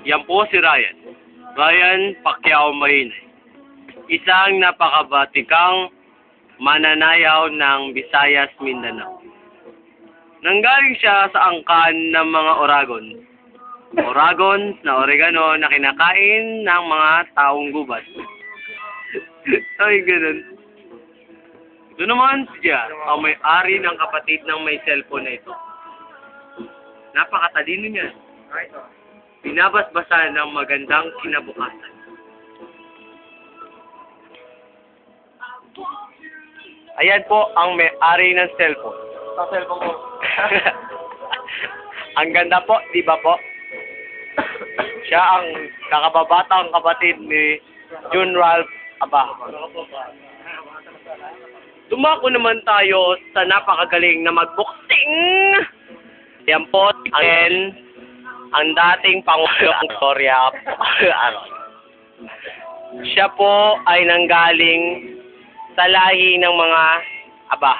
Yan po si Ryan. Ryan Pacquiao Maynay. Isang napakabatikang mananayaw ng Visayas, Mindanao. Nanggaling siya sa angkan ng mga oragon. Oragon na oregano na kinakain ng mga taong gubat. Ay, ganun. Ito naman siya, ang may-ari ng kapatid ng may cellphone na ito. Napakatalino niya. Binabasbasan ng magandang kinabukasan. Ayan po ang may-ari ng cellphone. Sa cellphone ko. Ang ganda po, di ba po? Siya ang kakababatang kapatid ni Jun Ralph Aba. Dumako naman tayo sa napakagaling na magboxing. Yan po ang dating Pangulo ng Korea. Siya po ay nanggaling sa lahi ng mga Aba.